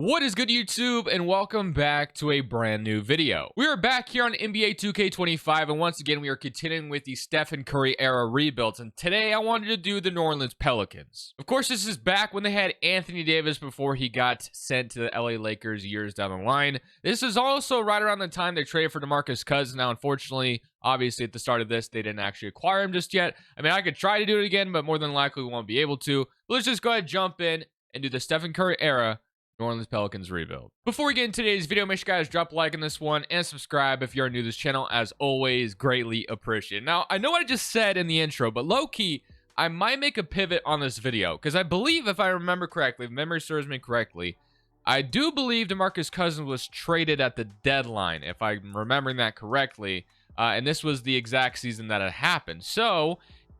What is good, YouTube, and welcome back to a brand new video. We are back here on NBA 2K25, and once again, we are continuing with the Steph and Curry era rebuilds, and today I wanted to do the New Orleans Pelicans. Of course, this is back when they had Anthony Davis before he got sent to the LA Lakers years down the line. This is also right around the time they traded for DeMarcus Cousins. Now, unfortunately, obviously, at the start of this, they didn't actually acquire him just yet. I mean, I could try to do it again, but more than likely, we won't be able to. But let's just go ahead and jump in and do the Steph and Curry era New Orleans Pelicans rebuild. Before we get into today's video, make sure you guys drop a like on this one and subscribe if you're new to this channel. As always, greatly appreciated. Now, I know what I just said in the intro, but low-key, I might make a pivot on this video because I believe, if I remember correctly, if memory serves me correctly, I do believe DeMarcus Cousins was traded at the deadline, if I'm remembering that correctly, and this was the exact season that it happened. So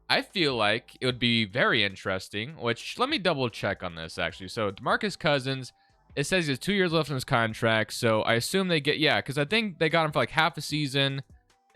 I feel like it would be very interesting, which let me double check on this actually. So DeMarcus Cousins, it says he has 2 years left in his contract, so I assume they get, yeah, because I think they got him for like half a season,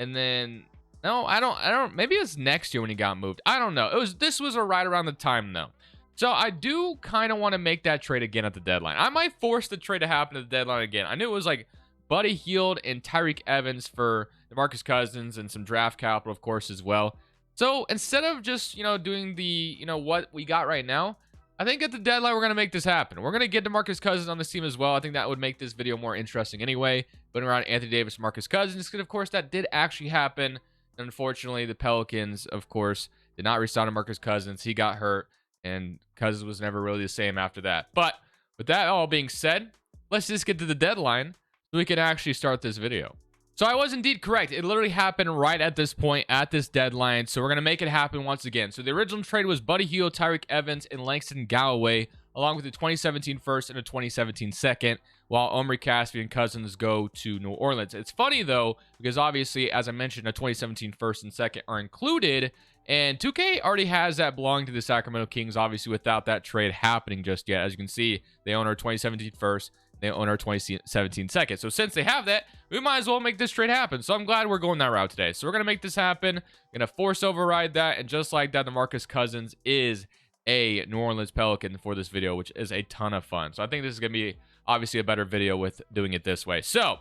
and then no, I don't. Maybe it's next year when he got moved. I don't know. This was right around the time though, so I do kind of want to make that trade again at the deadline. I might force the trade to happen at the deadline again. I knew it was like Buddy Hield and Tyreek Evans for DeMarcus Cousins and some draft capital, of course, as well. So instead of just doing the what we got right now, I think at the deadline, we're going to make this happen. We're going to get DeMarcus Cousins on this team as well. I think that would make this video more interesting anyway. Putting around Anthony Davis, DeMarcus Cousins, because, of course, that did actually happen. Unfortunately, the Pelicans, of course, did not re-sign DeMarcus Cousins. He got hurt, and Cousins was never really the same after that. But with that all being said, let's just get to the deadline so we can actually start this video. So I was indeed correct. It literally happened right at this point, at this deadline. So we're going to make it happen once again. So the original trade was Buddy Hield, Tyreek Evans, and Langston Galloway, along with the 2017 first and a 2017 second, while Omri Caspi and Cousins go to New Orleans. It's funny, though, because obviously, as I mentioned, a 2017 first and second are included, and 2K already has that belonging to the Sacramento Kings, obviously, without that trade happening just yet. As you can see, they own our 2017 first, they own our 2017 second. So since they have that, we might as well make this trade happen. So I'm glad we're going that route today. So we're going to make this happen. Going to force override that. And just like that, DeMarcus Cousins is a New Orleans Pelican for this video, which is a ton of fun. So I think this is going to be obviously a better video with doing it this way. So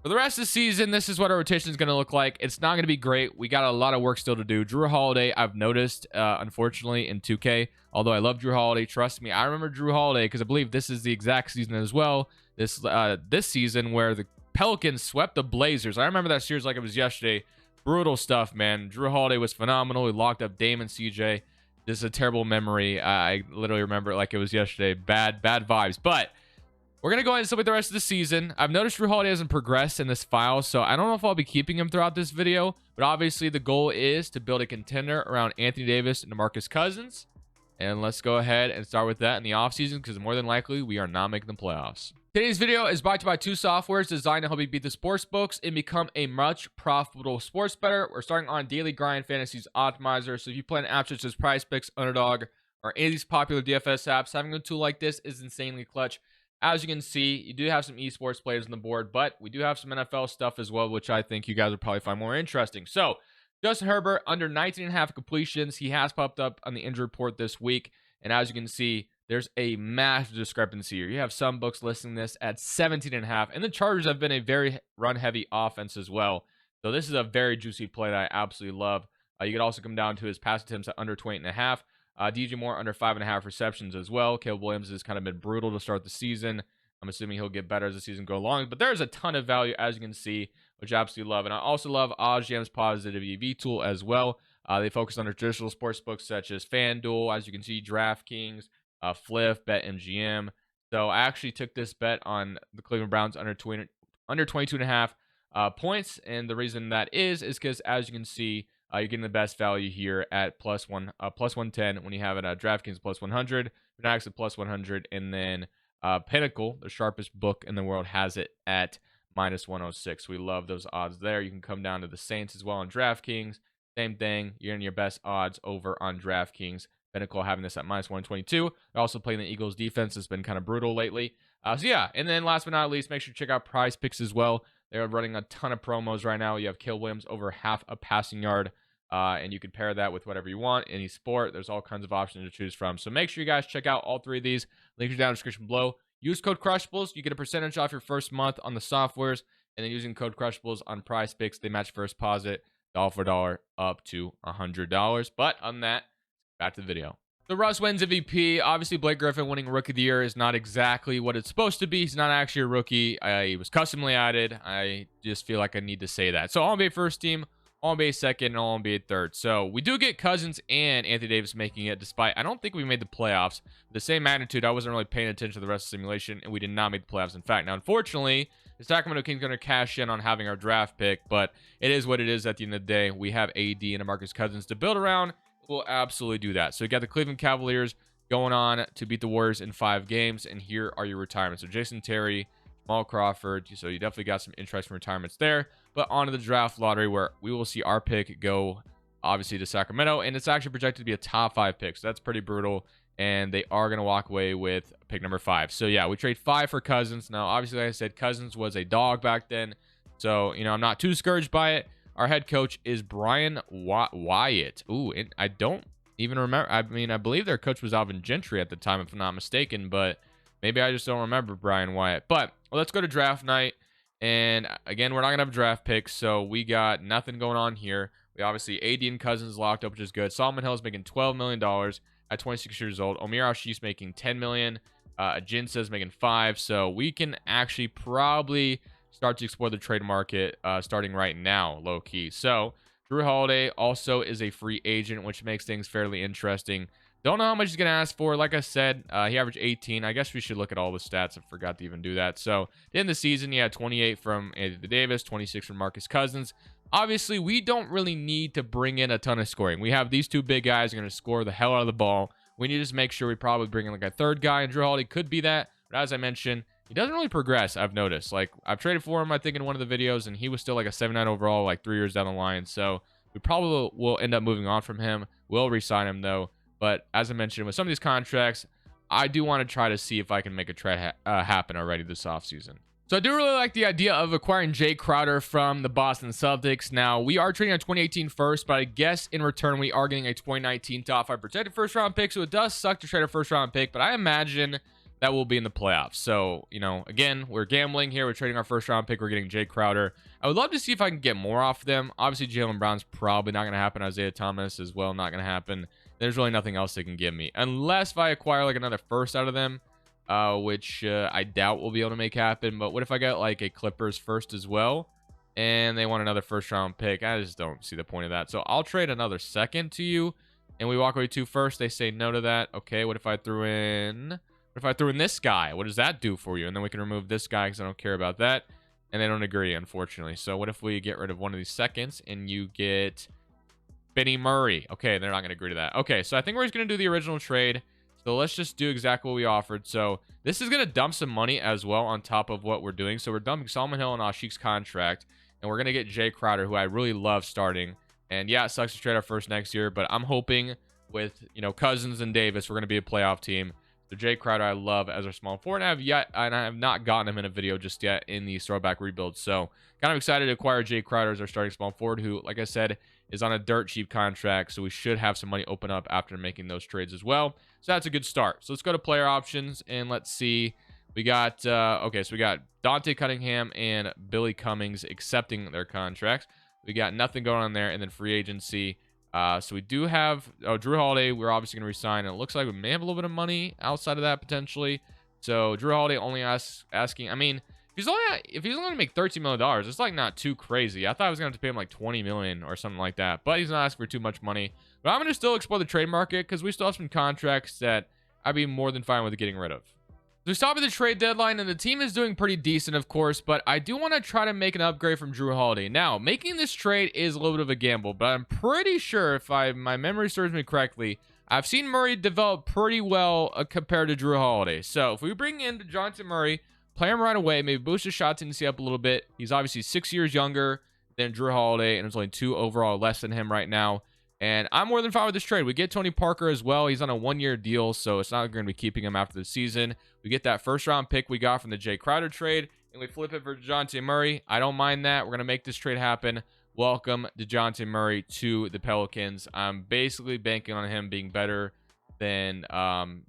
for the rest of the season, this is what our rotation is going to look like. It's not going to be great. We got a lot of work still to do. Drew Holiday, I've noticed, unfortunately, in 2K, although I love Drew Holiday, trust me, I remember Drew Holiday because I believe this is the exact season as well. This season where the Pelicans swept the Blazers. I remember that series like it was yesterday. Brutal stuff, man. Drew Holiday was phenomenal. He locked up Dame and CJ. This is a terrible memory. I literally remember it like it was yesterday. Bad vibes. But we're going to go ahead and celebrate the rest of the season. I've noticed Drew Holiday hasn't progressed in this file, so I don't know if I'll be keeping him throughout this video. But obviously, the goal is to build a contender around Anthony Davis and DeMarcus Cousins. And let's go ahead and start with that in the offseason, because more than likely, we are not making the playoffs. Today's video is brought to you by two softwares designed to help you beat the sports books and become a much profitable sports bettor. We're starting on Daily Grind Fantasies Optimizer. So if you play an app such as PrizePicks, Underdog, or any of these popular DFS apps, having a tool like this is insanely clutch. As you can see, you do have some esports players on the board, but we do have some NFL stuff as well, which I think you guys will probably find more interesting. So Justin Herbert, under 19.5 completions. He has popped up on the injury report this week. And as you can see, there's a massive discrepancy here. You have some books listing this at 17.5. And the Chargers have been a very run-heavy offense as well. So this is a very juicy play that I absolutely love. You could also come down to his pass attempts at under 20.5. DJ Moore under 5.5 receptions as well. Caleb Williams has kind of been brutal to start the season. I'm assuming he'll get better as the season goes along. But there's a ton of value, as you can see, which I absolutely love. And I also love OddsJam's positive EV tool as well. They focus on traditional sports books such as FanDuel, as you can see, DraftKings, Flip, BetMGM. So I actually took this bet on the Cleveland Browns under 22.5 points. And the reason that is because, as you can see, you're getting the best value here at plus 110 when you have it at DraftKings plus 100, Fanatics at plus 100, and then Pinnacle, the sharpest book in the world, has it at minus 106. We love those odds there. You can come down to the Saints as well on DraftKings. Same thing. You're in your best odds over on DraftKings. Pinnacle having this at minus 122. They're also playing the Eagles defense. It's been kind of brutal lately. So yeah, and then last but not least, make sure to check out PrizePicks as well. They're running a ton of promos right now. You have Caleb Williams over half a passing yard. And you can pair that with whatever you want, any sport. There's all kinds of options to choose from. So make sure you guys check out all three of these. Links are down in the description below. Use code Crushables. You get a percentage off your first month on the softwares. And then using code Crushables on Prize Picks, they match first deposit dollar for dollar up to $100. But on that, back to the video. So Russ wins MVP. Obviously, Blake Griffin winning Rookie of the Year is not exactly what it's supposed to be. He's not actually a rookie. He was customly added. I just feel like I need to say that. So All-NBA first team, All-NBA second, and All-NBA third. So we do get Cousins and Anthony Davis making it, despite I don't think we made the playoffs. The same magnitude, I wasn't really paying attention to the rest of the simulation, and we did not make the playoffs. In fact, now, unfortunately, the Sacramento Kings are going to cash in on having our draft pick, but it is what it is at the end of the day. We have AD and DeMarcus Cousins to build around. We'll absolutely do that. So we got the Cleveland Cavaliers going on to beat the Warriors in 5 games, and here are your retirements. So Jason Terry, Jamal Crawford. So you definitely got some interesting retirements there. But on to the draft lottery, where we will see our pick go, obviously, to Sacramento, and it's actually projected to be a top 5 pick. So that's pretty brutal, and they are going to walk away with pick number 5. So yeah, we trade 5 for Cousins. Now, obviously, like I said, Cousins was a dog back then, so I'm not too discouraged by it. Our head coach is Brian Wyatt. Ooh, and I don't even remember. I mean, I believe their coach was Alvin Gentry at the time, if I'm not mistaken, but maybe I just don't remember Brian Wyatt. But let's go to draft night. And again, we're not going to have draft picks, so we got nothing going on here. We obviously, AD and Cousins locked up, which is good. Solomon Hill is making $12 million at 26 years old. MyEras is making $10 million. Jin says making 5. So we can actually probably start to explore the trade market starting right now, low key. So Drew Holiday also is a free agent, which makes things fairly interesting. Don't know how much he's going to ask for. Like I said, he averaged 18. I guess we should look at all the stats. I forgot to even do that. So in the season, he had 28 from Anthony Davis, 26 from Marcus Cousins. Obviously, we don't really need to bring in a ton of scoring. We have these 2 big guys who are going to score the hell out of the ball. We need to just make sure we probably bring in like a 3rd guy, and Drew Holiday could be that. But as I mentioned, he doesn't really progress, I've noticed. Like, I've traded for him, I think, in one of the videos, and he was still like a 79 overall, like 3 years down the line. So we probably will end up moving on from him. We'll re-sign him, though. But as I mentioned, with some of these contracts, I do want to try to see if I can make a trade happen already this offseason. So I do really like the idea of acquiring Jay Crowder from the Boston Celtics. Now, we are trading a 2018 first, but I guess in return, we are getting a 2019 top 5 protected first-round pick. So it does suck to trade a first-round pick, but I imagine that will be in the playoffs. So, again, we're gambling here. We're trading our first-round pick. We're getting Jay Crowder. I would love to see if I can get more off them. Obviously, Jaylen Brown's probably not going to happen. Isaiah Thomas as well, not going to happen. There's really nothing else they can give me. Unless if I acquire like another first out of them, which I doubt we'll be able to make happen. But what if I got like a Clippers first as well, and they want another first-round pick? I just don't see the point of that. So I'll trade another second to you, and we walk away 2 first. They say no to that. Okay, what if I threw in... What if I threw in this guy? What does that do for you? And then we can remove this guy because I don't care about that. And they don't agree, unfortunately. So what if we get rid of one of these seconds and you get Benny Murray? Okay, they're not going to agree to that. Okay, so I think we're just going to do the original trade. So let's just do exactly what we offered. So this is going to dump some money as well on top of what we're doing. So we're dumping Solomon Hill and Ashik's contract. And we're going to get Jay Crowder, who I really love starting. And yeah, it sucks to trade our first next year. But I'm hoping with, Cousins and Davis, we're going to be a playoff team. So Jay Crowder, I love as our small forward, and I have not gotten him in a video just yet in the throwback rebuild. So kind of excited to acquire Jay Crowder as our starting small forward, who, like I said, is on a dirt cheap contract. So we should have some money open up after making those trades as well. So that's a good start. So let's go to player options and let's see. We got okay, so we got Dante Cunningham and Billy Cummings accepting their contracts. We got nothing going on there, and then free agency. So we do have Drew Holiday. We're obviously going to resign, and it looks like we may have a little bit of money outside of that potentially. So Drew Holiday only asking. I mean, if he's only going to make $13 million, it's like not too crazy. I thought I was going to have to pay him like $20 million or something like that, but he's not asking for too much money. But I'm going to still explore the trade market because we still have some contracts that I'd be more than fine with getting rid of. So we stopped at the trade deadline, and the team is doing pretty decent, of course, but I do want to try to make an upgrade from Drew Holiday. Now, making this trade is a little bit of a gamble, but I'm pretty sure, if my memory serves me correctly, I've seen Murray develop pretty well compared to Drew Holiday. So if we bring in DeJounte Murray, play him right away, maybe boost his shot tendency up a little bit. He's obviously 6 years younger than Drew Holiday, and there's only 2 overall less than him right now. And I'm more than fine with this trade. We get Tony Parker as well. He's on a 1-year deal, so it's not going to be keeping him after the season. We get that first-round pick we got from the Jay Crowder trade, and we flip it for DeJounte Murray. I don't mind that. We're going to make this trade happen. Welcome DeJounte Murray to the Pelicans. I'm basically banking on him being better than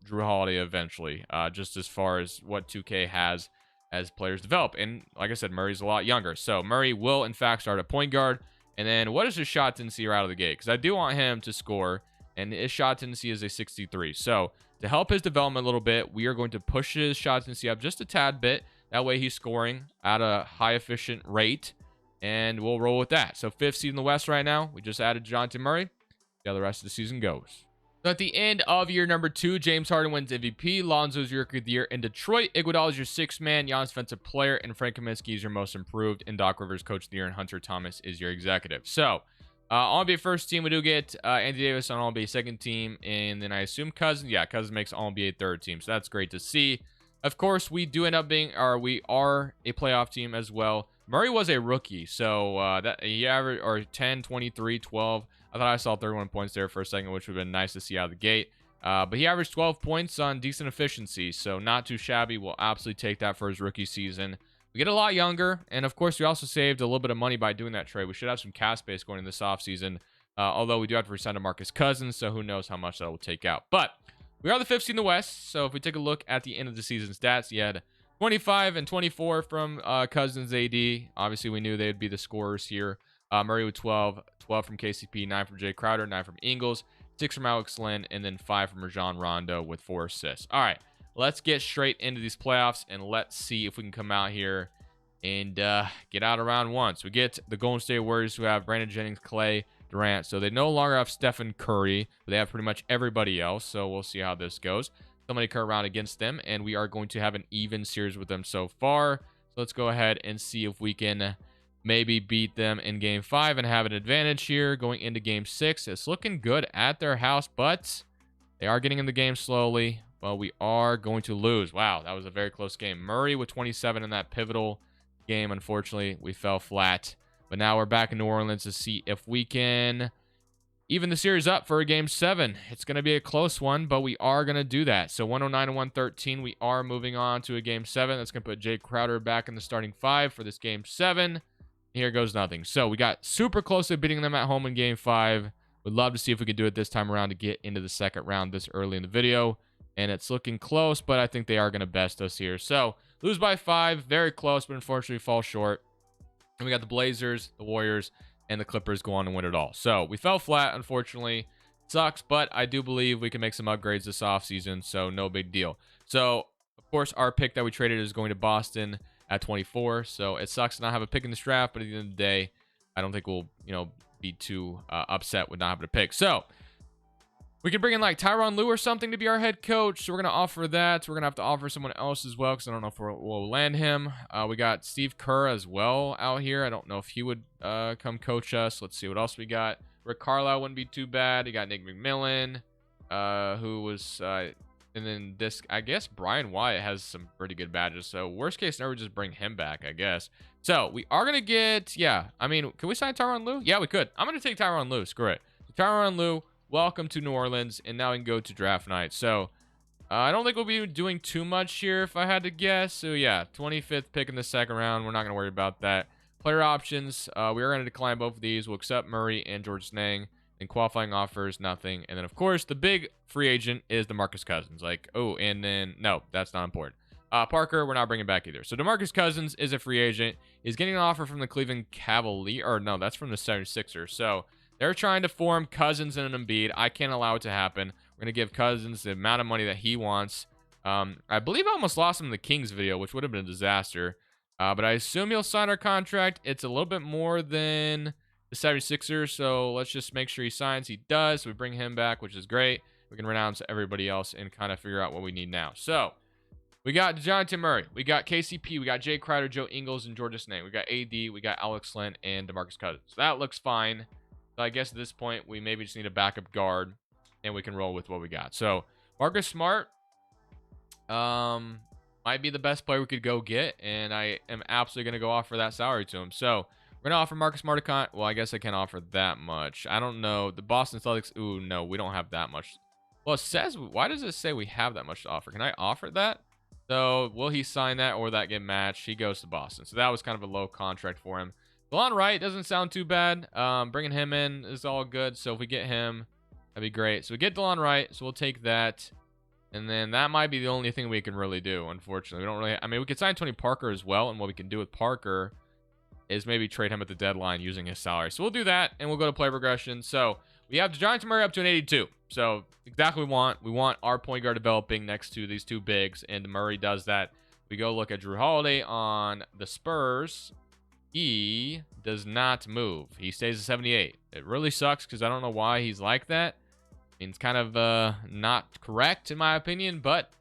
Drew Holiday eventually, just as far as what 2K has as players develop. And like I said, Murray's a lot younger. So Murray will, in fact, start at point guard. And then what is his shot tendency right out of the gate? Because I do want him to score, and his shot tendency is a 63. So to help his development a little bit, we are going to push his shot tendency up just a tad bit. That way he's scoring at a high efficient rate, and we'll roll with that. So 5th seed in the West right now. We just added Jonathan Murray. See how the rest of the season goes. So at the end of year number 2, James Harden wins MVP, Lonzo's your Rookie of the Year in Detroit, Iguodala is your 6th man, Giannis Defensive Player, and Frank Kaminsky is your Most Improved, and Doc Rivers Coach of the Year, and Hunter Thomas is your Executive. So, All-NBA first team, we do get Andy Davis on All-NBA second team, and then I assume Cousins. Yeah, Cousins makes All-NBA third team, so that's great to see. Of course, we do end up being, or we are a playoff team as well. Murray was a rookie, so that he averaged, or 10, 23, 12. I thought I saw 31 points there for a second, which would have been nice to see out of the gate. But he averaged 12 points on decent efficiency, so not too shabby. We'll absolutely take that for his rookie season. We get a lot younger, and of course, we also saved a little bit of money by doing that trade. We should have some cap space going in this offseason, although we do have to resign to Marcus Cousins, so who knows how much that will take out. But we are the 5th seed in the West, so if we take a look at the end of the season stats, you had 25 and 24 from Cousins, AD. Obviously, we knew they would be the scorers here. Murray with 12, 12 from KCP, 9 from Jay Crowder, 9 from Ingles, 6 from Alex Len, and then 5 from Rajon Rondo with 4 assists. All right, let's get straight into these playoffs, and let's see if we can come out here and get out of round 1. So we get the Golden State Warriors, who have Brandon Jennings, Clay, Durant. So they no longer have Stephen Curry, but they have pretty much everybody else. So we'll see how this goes. Somebody current round against them, and we are going to have an even series with them so far. So let's go ahead and see if we can maybe beat them in game 5 and have an advantage here going into game 6. It's looking good at their house, but they are getting in the game slowly. Well, we are going to lose. Wow, that was a very close game. Murray with 27 in that pivotal game. Unfortunately, we fell flat. But now we're back in New Orleans to see if we can even the series up for a game 7. It's going to be a close one, but we are going to do that. So 109 and 113, we are moving on to a game 7. That's going to put Jay Crowder back in the starting 5 for this game 7. Here goes nothing. So we got super close to beating them at home in game 5. Would love to see if we could do it this time around to get into the second round this early in the video. And it's looking close, but I think they are going to best us here. So lose by 5, very close, but unfortunately fall short. And we got the Blazers, the Warriors, and the Clippers go on and win it all. So we fell flat, unfortunately. Sucks, but I do believe we can make some upgrades this offseason, so no big deal. So, of course, our pick that we traded is going to Boston at 24. So it sucks to not have a pick in this draft, but at the end of the day, I don't think we'll, be too upset with not having a pick. So we can bring in like Tyronn Lue or something to be our head coach. So we're going to offer that. We're going to have to offer someone else as well, because I don't know if we'll land him. We got Steve Kerr as well out here. I don't know if he would come coach us. Let's see what else we got. Rick Carlisle wouldn't be too bad. You got Nick McMillan, who was, and then this, I guess Brian Wyatt has some pretty good badges. So worst case scenario, just bring him back, I guess. So we are going to get, can we sign Tyronn Lue? Yeah, we could. I'm going to take Tyronn Lue. Screw it. Tyronn Lue, welcome to New Orleans, and now we can go to draft night. So I don't think we'll be doing too much here if I had to guess. So yeah, 25th pick in the second round. We're not going to worry about that. Player options, we are going to decline both of these. We'll accept Murray and George Snang. And qualifying offers, nothing. And then, of course, the big free agent is DeMarcus Cousins. And then, no, that's not important. Parker, we're not bringing back either. So DeMarcus Cousins is a free agent. He's getting an offer from the Cleveland Cavaliers. Or no, that's from the 76ers. So they're trying to form Cousins and an Embiid. I can't allow it to happen. We're going to give Cousins the amount of money that he wants. I believe I almost lost him in the Kings video, which would have been a disaster. But I assume he'll sign our contract. It's a little bit more than the 76ers, so let's just make sure he signs. He does. So we bring him back, which is great. We can renounce everybody else and kind of figure out what we need now. So we got Jonathan Murray. We got KCP. We got Jay Crowder, Joe Ingles, and George Snang. We got AD. We got Alex Len and DeMarcus Cousins. So that looks fine. So I guess at this point, we maybe just need a backup guard, and we can roll with what we got. So Marcus Smart might be the best player we could go get, and I am absolutely going to go offer that salary to him. So we're going to offer Marcus Smart a well, I guess I can't offer that much. I don't know. The Boston Celtics, ooh, no, we don't have that much. Well, it says, why does it say we have that much to offer? Can I offer that? So will he sign that or will that get matched? He goes to Boston. So that was kind of a low contract for him. Delon Wright doesn't sound too bad. Bringing him in is all good. So if we get him, That'd be great. So we get DeLon Wright, so we'll take that. And then that might be the only thing we can really do, unfortunately. We don't really... I mean, we could sign Tony Parker as well, and what we can do with Parker is maybe trade him at the deadline using his salary. So we'll do that, and we'll go to play progression. So we have DeJounte Murray up to an 82. So exactly what we want. We want our point guard developing next to these two bigs, and Murray does that. We go look at Drew Holiday on the Spurs. He does not move. He stays at 78. It really sucks because I don't know why he's like that. I mean, it's kind of not correct in my opinion, but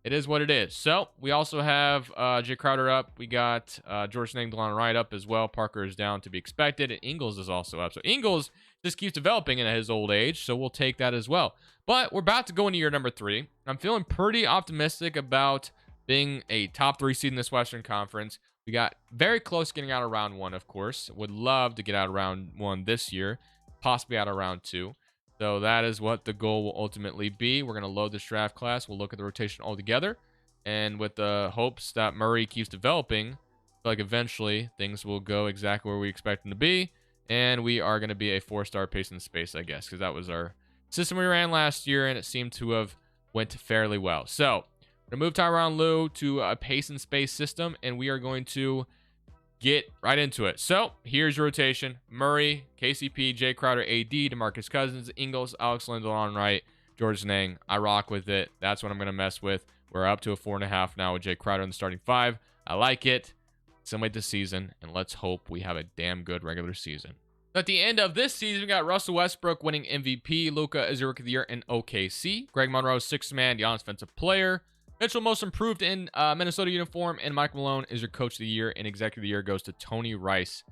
it is what it is. So we also have Jay Crowder up. We got George Niang, DeLon Wright up as well. Parker is down to be expected, and Ingles is also up. So Ingles just keeps developing at his old age, so we'll take that as well. But we're about to go into year number 3. I'm feeling pretty optimistic about being a top 3 seed in this Western Conference. We got very close getting out of round 1, of course. Would love to get out of round 1 this year, possibly out of round 2. So that is what the goal will ultimately be. We're going to load this draft class. We'll look at the rotation all together. And with the hopes that Murray keeps developing, I feel like eventually things will go exactly where we expect them to be. And we are going to be a 4-star pace in space, I guess, because that was our system we ran last year, and it seemed to have went fairly well. So we're going to move Tyronn Lue to a pace and space system, and we are going to get right into it. So here's your rotation: Murray, KCP, Jay Crowder, AD, DeMarcus Cousins, Ingles, Alex Len, DeLon Wright, George Niang. I rock with it. That's what I'm going to mess with. We're up to a 4.5 now with Jay Crowder in the starting 5. I like it. Simulate this season, and let's hope we have a damn good regular season. At the end of this season, we got Russell Westbrook winning MVP. Luka is your Rookie of the Year in OKC. Greg Monroe, 6th man, Giannis Offensive Player. Mitchell, most improved in Minnesota uniform, and Mike Malone is your Coach of the Year, and Executive of the Year goes to Tony Rice,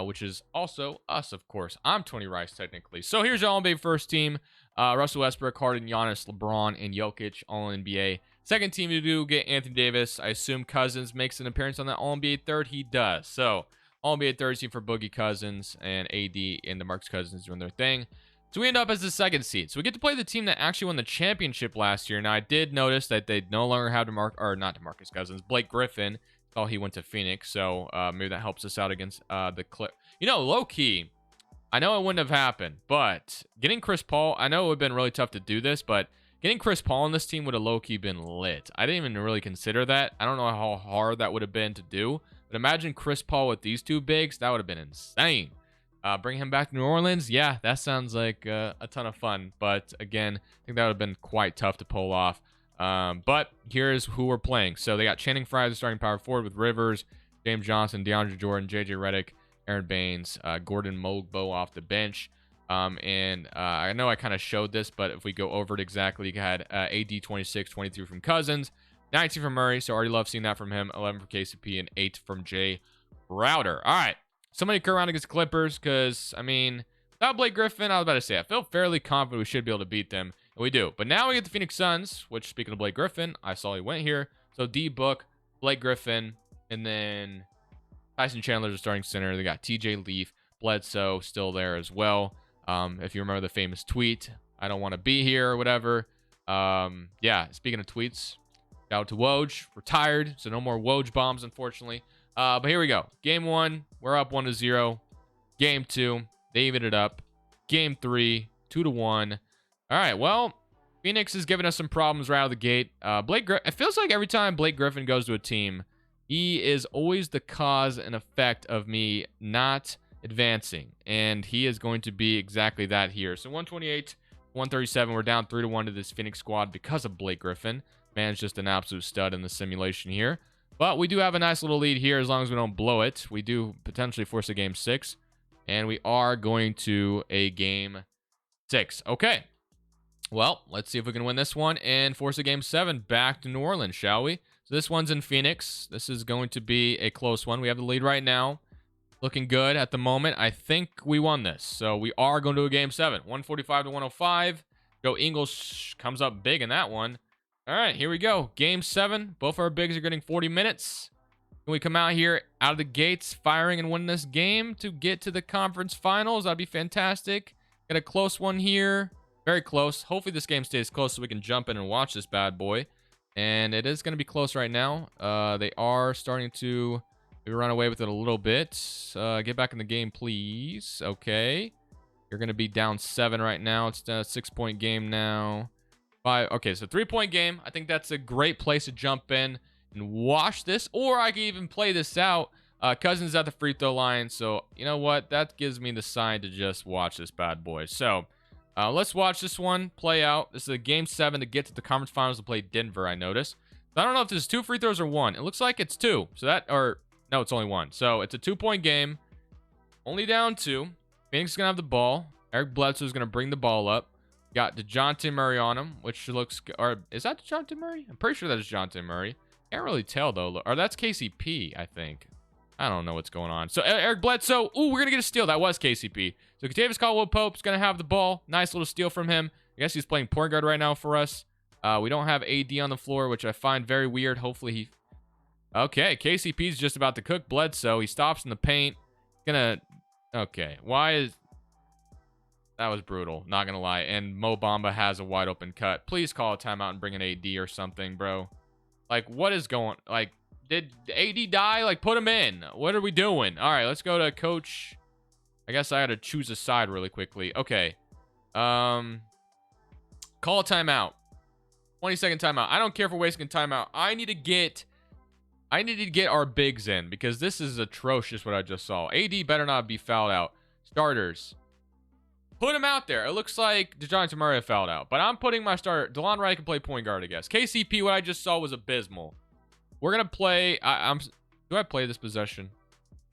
which is also us, of course. I'm Tony Rice, technically. So here's your All-NBA first team. Russell Westbrook, Harden, Giannis, LeBron, and Jokic, All-NBA. Second team, you do get Anthony Davis. I assume Cousins makes an appearance on that All-NBA third. He does. So All-NBA third team for Boogie Cousins and AD and DeMarcus Cousins doing their thing. So we end up as the 2nd seed. So we get to play the team that actually won the championship last year. Now, I did notice that they no longer have DeMarcus Cousins. Blake Griffin. Oh, he went to Phoenix. So maybe that helps us out against the Clip. You know, low-key, I know it wouldn't have happened. But getting Chris Paul, I know it would have been really tough to do this. But getting Chris Paul on this team would have low-key been lit. I didn't even really consider that. I don't know how hard that would have been to do. But imagine Chris Paul with these two bigs. That would have been insane. Bring him back to New Orleans. Yeah, that sounds like a ton of fun. But again, I think that would have been quite tough to pull off. But here's who we're playing. So they got Channing Frye as the starting power forward with Rivers, James Johnson, DeAndre Jordan, JJ Redick, Aaron Baines, Gordon Mogbo off the bench. I know I kind of showed this, but if we go over it exactly, you had AD 26, 23 from Cousins, 19 from Murray. So already love seeing that from him. 11 from KCP and 8 from Jay Crowder. All right. Somebody come around against the Clippers because, I mean, without Blake Griffin, I was about to say, I feel fairly confident we should be able to beat them. And we do. But now we get the Phoenix Suns, which, speaking of Blake Griffin, I saw he went here. So D-Book, Blake Griffin, and then Tyson Chandler's a starting center. They got TJ Leaf, Bledsoe still there as well. If you remember the famous tweet, I don't want to be here or whatever. Yeah, speaking of tweets, shout out to Woj, retired. So no more Woj bombs, unfortunately. But here we go. Game 1, we're up 1-0. Game 2, they evened it up. Game 3, 2-1. All right, well, Phoenix is giving us some problems right out of the gate. It feels like every time Blake Griffin goes to a team, he is always the cause and effect of me not advancing. And he is going to be exactly that here. So 128, 137, we're down 3-1 to this Phoenix squad because of Blake Griffin. Man's just an absolute stud in the simulation here. But we do have a nice little lead here as long as we don't blow it. We do potentially force a game 6. And we are going to a game 6. Okay. Well, let's see if we can win this one and force a game 7 back to New Orleans, shall we? So this one's in Phoenix. This is going to be a close one. We have the lead right now. Looking good at the moment. I think we won this. So we are going to a game 7. 145 to 105. Joe Ingles comes up big in that one. All right, here we go. Game 7. Both our bigs are getting 40 minutes. Can we come out here out of the gates firing and win this game to get to the conference finals? That'd be fantastic. Got a close one here. Very close. Hopefully this game stays close so we can jump in and watch this bad boy. And it is going to be close right now. They are starting to run away with it a little bit. Get back in the game, please. Okay. You're going to be down 7 right now. It's a 6-point game now. 5. Okay, so 3-point game. I think that's a great place to jump in and wash this. Or I can even play this out. Cousins at the free throw line. So, you know what? That gives me the sign to just watch this bad boy. So, let's watch this one play out. This is a game 7 to get to the conference finals to play Denver, I noticed. So I don't know if this is 2 free throws or 1. It looks like it's 2. So that, or, no, it's only 1. So it's a 2-point game. Only down 2. Phoenix is going to have the ball. Eric Bledsoe is going to bring the ball up. Got DeJounte Murray on him, which looks, or is that DeJounte Murray? I'm pretty sure that is DeJounte Murray. Can't really tell, though. Or that's KCP, I think. I don't know what's going on. So Eric Bledsoe. Ooh, we're going to get a steal. That was KCP. So Kentavious Caldwell-Pope's going to have the ball. Nice little steal from him. I guess he's playing point guard right now for us. We don't have AD on the floor, which I find very weird. Hopefully he... Okay, KCP's just about to cook Bledsoe. He stops in the paint. Gonna... Okay, why is... That was brutal, not gonna lie. And Mo Bamba has a wide open cut. Please call a timeout and bring an AD or something, bro. Like, what is going... Like, did AD die? Like, put him in. What are we doing? All right, let's go to coach... I guess I had to choose a side really quickly. Okay. Call a timeout. 20-second timeout. I don't care for wasting a timeout. I need to get our bigs in because this is atrocious what I just saw. AD better not be fouled out. Starters. Put him out there. It looks like DeJounte Murray fouled out. But I'm putting my starter. DeLon Wright can play point guard, I guess. KCP, what I just saw was abysmal. We're going to play. Do I play this possession?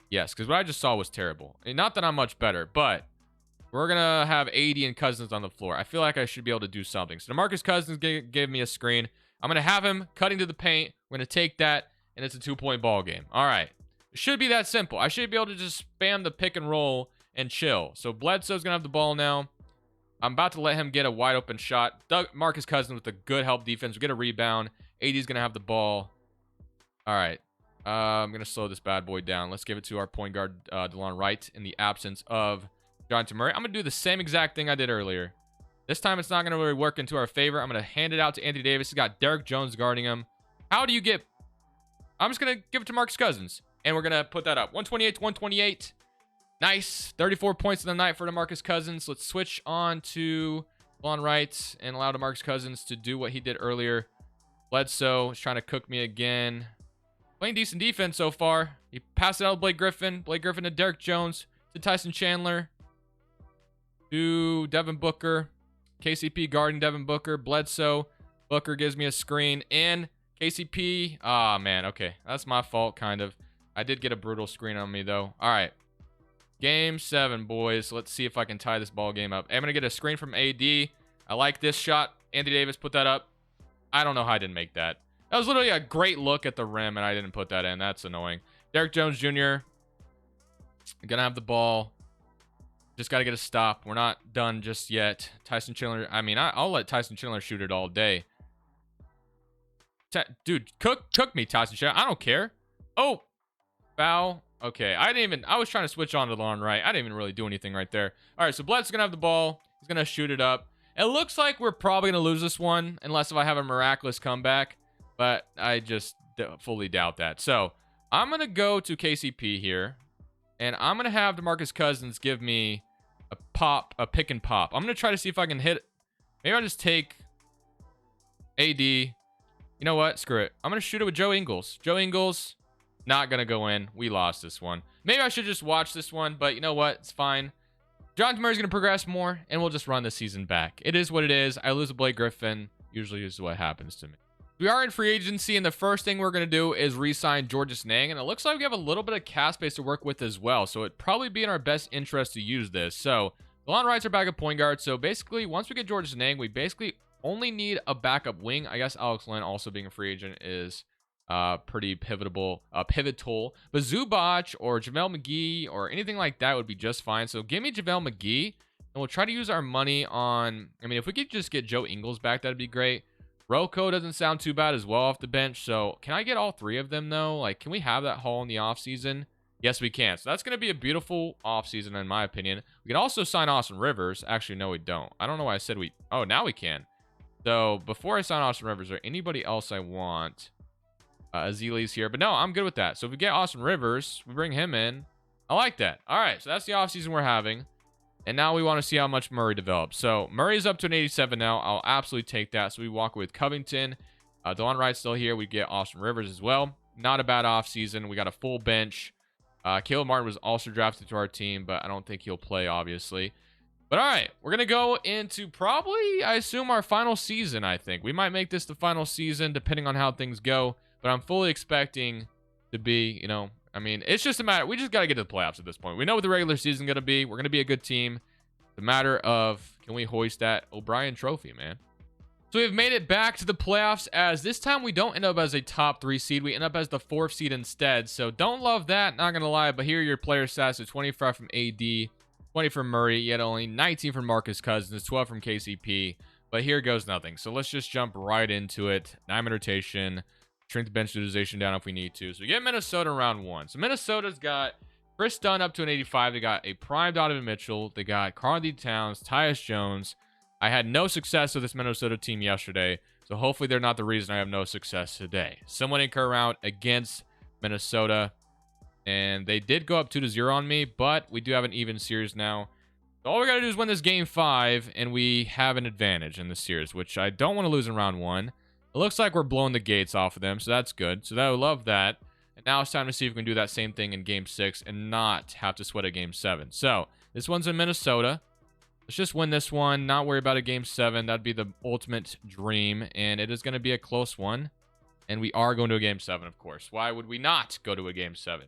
Yes, because what I just saw was terrible. And not that I'm much better, but we're going to have AD and Cousins on the floor. I feel like I should be able to do something. So DeMarcus Cousins gave me a screen. I'm going to have him cutting to the paint. We're going to take that, and it's a 2-point ball game. All right. It should be that simple. I should be able to just spam the pick and roll and chill. So Bledsoe's going to have the ball now. I'm about to let him get a wide open shot. Marcus Cousins with a good help defense. We get a rebound. AD's going to have the ball. All right. I'm going to slow this bad boy down. Let's give it to our point guard, DeLon Wright, in the absence of DeJounte Murray. I'm going to do the same exact thing I did earlier. This time it's not going to really work into our favor. I'm going to hand it out to Anthony Davis. He's got Derrick Jones guarding him. How do you get... I'm just going to give it to Marcus Cousins. And we're going to put that up. 128 to 128. Nice. 34 points in the night for DeMarcus Cousins. Let's switch on to DeLon Wright and allow DeMarcus Cousins to do what he did earlier. Bledsoe is trying to cook me again. Playing decent defense so far. He passed it out to Blake Griffin. Blake Griffin to Derrick Jones. To Tyson Chandler. To Devin Booker. KCP guarding Devin Booker. Bledsoe. Booker gives me a screen. And KCP. Ah, man. Okay. That's my fault, kind of. I did get a brutal screen on me, though. All right. Game 7, boys. Let's see if I can tie this ball game up. I'm going to get a screen from AD. I like this shot. Anthony Davis put that up. I don't know how I didn't make that. That was literally a great look at the rim, and I didn't put that in. That's annoying. Derrick Jones Jr. Gonna have the ball. Just got to get a stop. We're not done just yet. Tyson Chandler. I mean, I'll let Tyson Chandler shoot it all day. Dude, cook me, Tyson Chandler. I don't care. Oh, foul. Okay, I was trying to switch on to DeLon Wright. I didn't even really do anything right there. All right, so Bledsoe's going to have the ball. He's going to shoot it up. It looks like we're probably going to lose this one, unless if I have a miraculous comeback. But I just fully doubt that. So I'm going to go to KCP here. And I'm going to have DeMarcus Cousins give me a pick and pop. I'm going to try to see if I can hit. Maybe I'll just take AD. You know what? Screw it. I'm going to shoot it with Joe Ingles. Joe Ingles, not going to go in. We lost this one. Maybe I should just watch this one. But you know what? It's fine. DeJounte Murray's going to progress more. And we'll just run the season back. It is what it is. I lose to Blake Griffin. Usually is what happens to me. We are in free agency, and the first thing we're going to do is re-sign Georges Niang, and it looks like we have a little bit of cap space to work with as well, so it'd probably be in our best interest to use this. So, DeLon Wright's our backup point guard, so basically, once we get Georges Niang, we basically only need a backup wing. I guess Alex Len also being a free agent is pretty pivotal. But Zubac or JaVale McGee or anything like that would be just fine. So, give me JaVale McGee, and we'll try to use our money on... I mean, if we could just get Joe Ingles back, that'd be great. Rocco doesn't sound too bad as well off the bench. So, can I get all 3 of them, though? Like, can we have that haul in the offseason? Yes, we can. So, that's going to be a beautiful offseason, in my opinion. We can also sign Austin Rivers. Actually, no, we don't. I don't know why I said we... Oh, now we can. So, before I sign Austin Rivers, is there anybody else I want? Azili's here. But no, I'm good with that. So, if we get Austin Rivers, we bring him in. I like that. All right, so that's the offseason we're having. And now we want to see how much Murray develops. So Murray's up to an 87 now. I'll absolutely take that. So we walk with Covington. Delon Wright's still here. We get Austin Rivers as well. Not a bad offseason. We got a full bench. Caleb Martin was also drafted to our team, but I don't think he'll play, obviously. But all right, we're going to go into probably, I assume, our final season, I think. We might make this the final season, depending on how things go. But I'm fully expecting to be, you know, I mean, it's just a matter. We just got to get to the playoffs at this point. We know what the regular season is going to be. We're going to be a good team. It's a matter of, can we hoist that O'Brien trophy, man? So we've made it back to the playoffs, as this time we don't end up as a top 3 seed. We end up as the 4th seed instead. So don't love that, not going to lie. But here are your player stats. So 25 from AD, 20 from Murray, yet only 19 from Marcus Cousins, 12 from KCP. But here goes nothing. So let's just jump right into it. 9-man rotation. Shrink the bench utilization down if we need to. So we get Minnesota in round 1. So Minnesota's got Chris Dunn up to an 85. They got a prime Donovan Mitchell. They got Karl-Anthony Towns, Tyus Jones. I had no success with this Minnesota team yesterday, so hopefully they're not the reason I have no success today. Someone didn't come out against Minnesota, and they did go up 2-0 on me, but we do have an even series now. So all we got to do is win this game 5, and we have an advantage in the series, which I don't want to lose in round 1. It looks like we're blowing the gates off of them, so that's good. So I would love that. And now it's time to see if we can do that same thing in game 6 and not have to sweat a game 7. So this one's in Minnesota. Let's just win this one, not worry about a game 7. That'd be the ultimate dream, and it is going to be a close one. And we are going to a game 7, of course. Why would we not go to a game 7?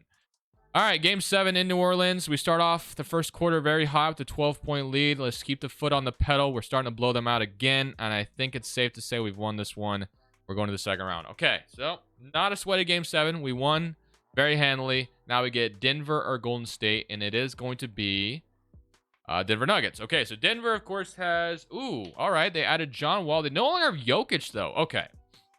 All right, game 7 in New Orleans. We start off the first quarter very hot with a 12-point lead. Let's keep the foot on the pedal. We're starting to blow them out again, and I think it's safe to say we've won this one. We're going to the second round. Okay, so not a sweaty game 7. We won very handily. Now we get Denver or Golden State, and it is going to be Denver Nuggets. Okay, so Denver, of course, has... Ooh, all right. They added John Wall. They no longer have Jokic, though. Okay,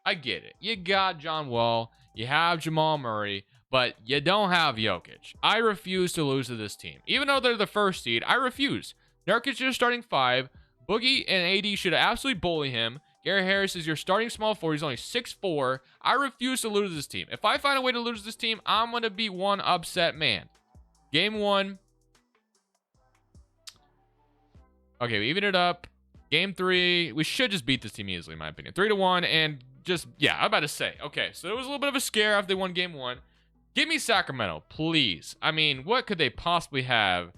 I get it. You got John Wall. You have Jamal Murray, but you don't have Jokic. I refuse to lose to this team. Even though they're the 1st seed, I refuse. Nurkic is starting 5. Boogie and AD should absolutely bully him. Gary Harris is your starting small forward. He's only 6'4". I refuse to lose to this team. If I find a way to lose this team, I'm going to be one upset man. Game 1... Okay, we even it up. Game 3, we should just beat this team easily, in my opinion. 3-1, and just, yeah, I'm about to say. Okay, so it was a little bit of a scare after they won game 1. Give me Sacramento, please. I mean, what could they possibly have?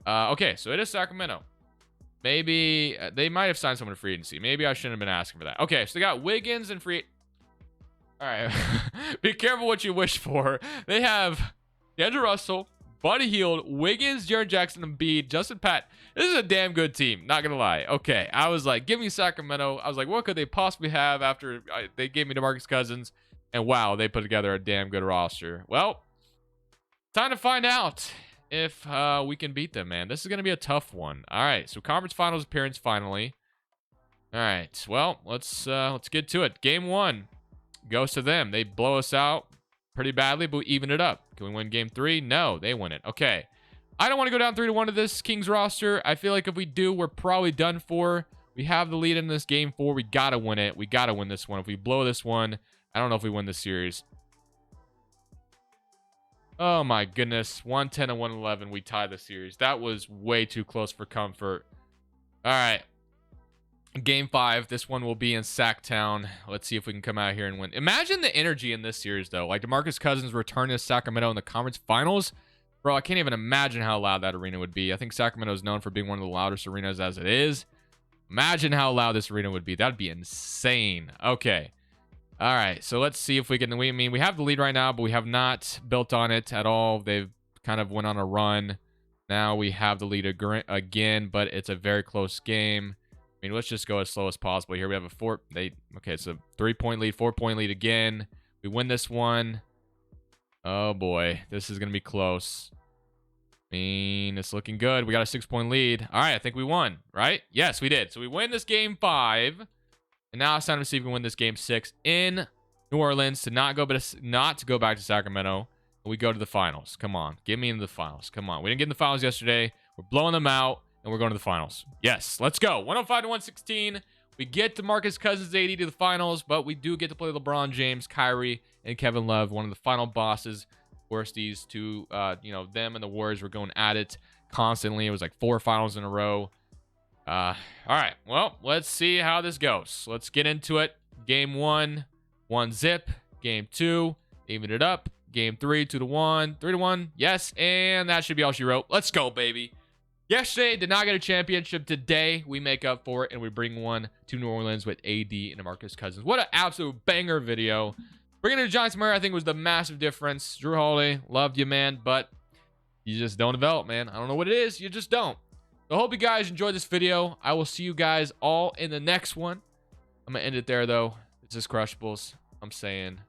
Okay, so it is Sacramento. Maybe, they might have signed someone to free agency. Maybe I shouldn't have been asking for that. Okay, so they got Wiggins and free... All right, be careful what you wish for. They have DeAndre Russell, Buddy Hield, Wiggins, Jaren Jackson, Embiid, Justin Pat. This is a damn good team, not going to lie. Okay, I was like, give me Sacramento. I was like, what could they possibly have after they gave me DeMarcus Cousins? And wow, they put together a damn good roster. Well, time to find out if we can beat them, man. This is going to be a tough one. All right, so conference finals appearance finally. All right, well, let's get to it. Game 1 goes to them. They blow us out pretty badly, but we even it up. Can we win game 3? No, they win it. Okay. I don't want to go down 3-1 to this Kings roster. I feel like if we do, we're probably done for. We have the lead in this game 4. We got to win it. We got to win this one. If we blow this one, I don't know if we win this series. Oh my goodness. 110 and 111. We tied the series. That was way too close for comfort. All right. Game 5. This one will be in Sacktown. Let's see if we can come out here and win. Imagine the energy in this series, though. Like DeMarcus Cousins returning to Sacramento in the conference finals. Bro, I can't even imagine how loud that arena would be. I think Sacramento is known for being one of the loudest arenas as it is. Imagine how loud this arena would be. That'd be insane. Okay. All right. So let's see if we can... we have the lead right now, but we have not built on it at all. They've kind of went on a run. Now we have the lead again, but it's a very close game. I mean, let's just go as slow as possible here. We have a okay, it's a 3-point lead, 4-point lead again. We win this one. Oh boy, this is gonna be close. I mean, it's looking good. We got a 6-point lead. All right, I think we won, right? Yes, we did. So we win this game 5, and now it's time to see if we can win this game 6 in New Orleans to not go back to Sacramento. We go to the finals. Come on, get me into the finals. Come on, we didn't get in the finals yesterday. We're blowing them out. And we're going to the finals. Yes, let's go. 105 to 116. We get DeMarcus Cousins 80 to the finals, but we do get to play LeBron James, Kyrie, and Kevin Love, one of the final bosses. Of course, these two, them and the Warriors were going at it. constantly. It was like 4 finals in a row. All right. Well, let's see how this goes. Let's get into it. Game 1, 1-0. Game 2, even it up. Game 3, 2-1, 3-1. Yes, and that should be all she wrote. Let's go, baby. Yesterday, did not get a championship. Today, we make up for it, and we bring one to New Orleans with AD and DeMarcus Cousins. What an absolute banger video. Bringing in John Smith, I think, was the massive difference. Drew Holiday, loved you, man, but you just don't develop, man. I don't know what it is. You just don't. So I hope you guys enjoyed this video. I will see you guys all in the next one. I'm going to end it there, though. This is Crushables. I'm saying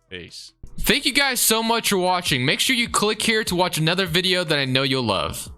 peace. Thank you guys so much for watching. Make sure you click here to watch another video that I know you'll love.